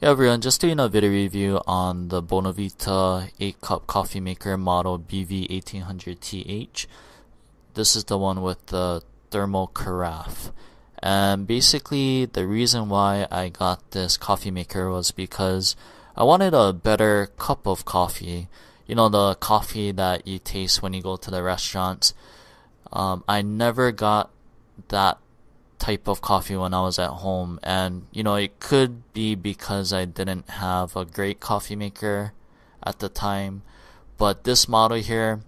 Hey everyone, just doing a video review on the Bonavita 8-cup coffee maker model BV1800TH. This is the one with the thermal carafe. And basically the reason why I got this coffee maker was because I wanted a better cup of coffee. You know, the coffee that you taste when you go to the restaurants. I never got that type of coffee when I was at home, and it could be because I didn't have a great coffee maker at the time, but this model here,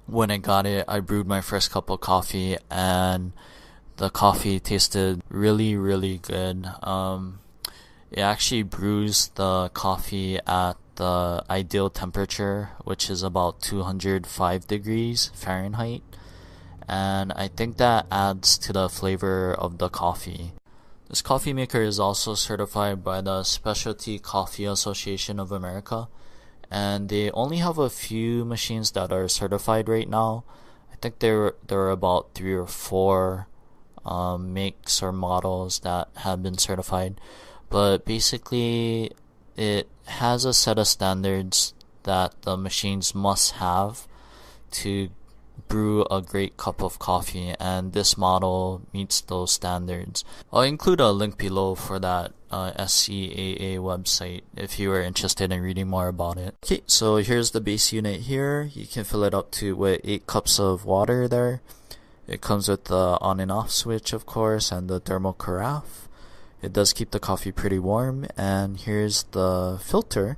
when I got it, I brewed my first cup of coffee and the coffee tasted really good. It actually brews the coffee at the ideal temperature, which is about 205 degrees Fahrenheit, and I think that adds to the flavor of the coffee. This coffee maker is also certified by the Specialty Coffee Association of America, and they only have a few machines that are certified right now. I think there are about 3 or 4 makes or models that have been certified, but basically it has a set of standards that the machines must have to brew a great cup of coffee, and this model meets those standards. I'll include a link below for that SCAA website if you are interested in reading more about it. Okay, so here's the base unit here. You can fill it up to with 8 cups of water there. It comes with the on and off switch, of course, and the thermal carafe. It does keep the coffee pretty warm, and here's the filter.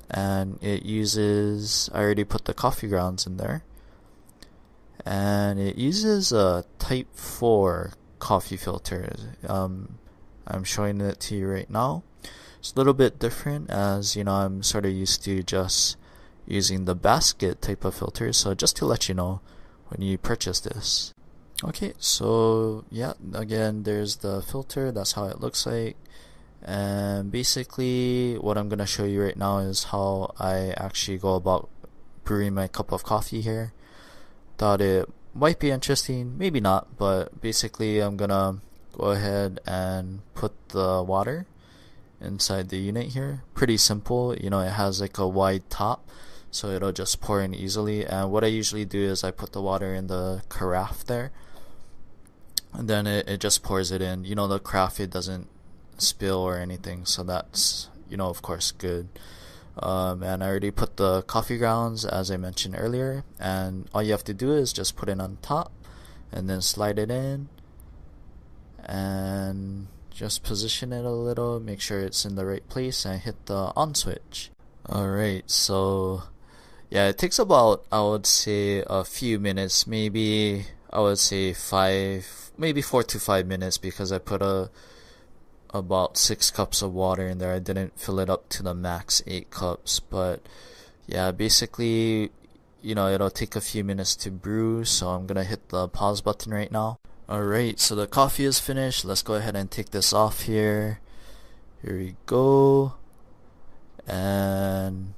And it uses, I already put the coffee grounds in there, and it uses a type 4 coffee filter. I'm showing it to you right now. It's a little bit different, as I'm sort of used to just using the basket type of filter, so just to let you know when you purchase this. Okay, so yeah, again, there's the filter. That's how it looks like. And basically what I'm going to show you right now is how I actually go about brewing my cup of coffee here. Thought it might be interesting, maybe not, but basically I'm going to go ahead and put the water inside the unit here. Pretty simple, it has like a wide top, so it'll just pour in easily. And what I usually do is I put the water in the carafe there, and then it just pours it in. The carafe, it doesn't spill or anything, so that's of course good. And I already put the coffee grounds, as I mentioned earlier, and all you have to do is just put it on top and then slide it in and just position it a little, make sure it's in the right place, and hit the on switch. Alright, so yeah, it takes about, I would say, a few minutes, maybe I would say 4 to 5 minutes, because I put about 6 cups of water in there. I didn't fill it up to the max 8 cups, but yeah, basically it'll take a few minutes to brew, so I'm gonna hit the pause button right now. Alright, so the coffee is finished. Let's go ahead and take this off here. Here we go. And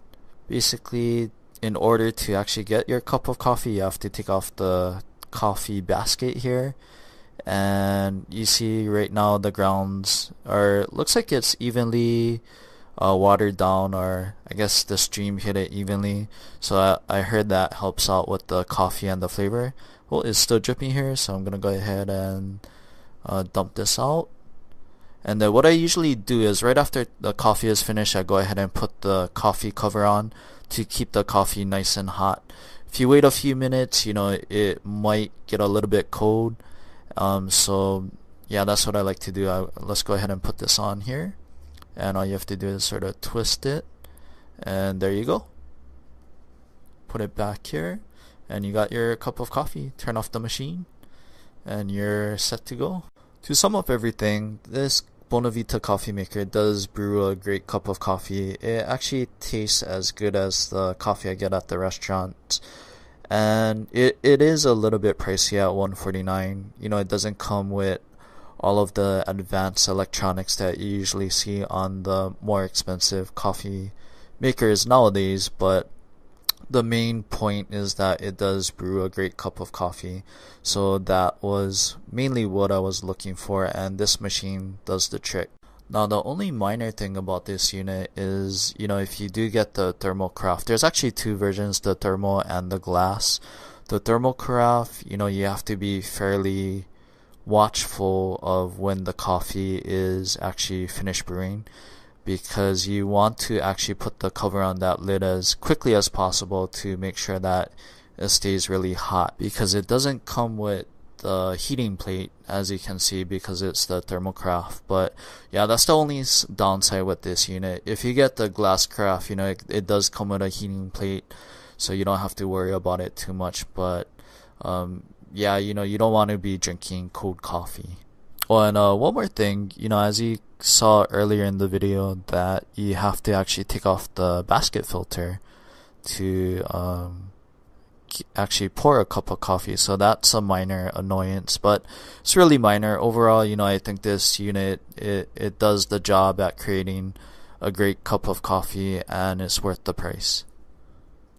basically, in order to actually get your cup of coffee, you have to take off the coffee basket here. And you see right now the grounds looks like it's evenly watered down, or I guess the stream hit it evenly, so I heard that helps out with the coffee and the flavor. Well, it's still dripping here, so I'm gonna go ahead and dump this out. And then what I usually do is right after the coffee is finished, I go ahead and put the coffee cover on to keep the coffee nice and hot. If you wait a few minutes, it might get a little bit cold. So yeah, that's what I like to do. Let's go ahead and put this on here, and all you have to do is sort of twist it, and there you go. Put it back here, and you got your cup of coffee. Turn off the machine, and you're set to go. To sum up everything, this Bonavita coffee maker does brew a great cup of coffee. It actually tastes as good as the coffee I get at the restaurant. And it is a little bit pricey at $149. It doesn't come with all of the advanced electronics that you usually see on the more expensive coffee makers nowadays, but the main point is that it does brew a great cup of coffee. So that was mainly what I was looking for, and this machine does the trick. Now, the only minor thing about this unit is, if you do get the thermal carafe, there's actually two versions, the thermal and the glass. The thermal carafe, you have to be fairly watchful of when the coffee is actually finished brewing, because you want to actually put the cover on that lid as quickly as possible to make sure that it stays really hot, because it doesn't come with the heating plate, as you can see, because it's the thermal carafe. But yeah, that's the only downside with this unit. If you get the glass carafe, it does come with a heating plate, so you don't have to worry about it too much. But yeah, you don't want to be drinking cold coffee. Oh, and one more thing, as you saw earlier in the video, that you have to actually take off the basket filter to actually pour a cup of coffee. So that's a minor annoyance, but it's really minor. Overall, I think this unit, it does the job at creating a great cup of coffee, and it's worth the price.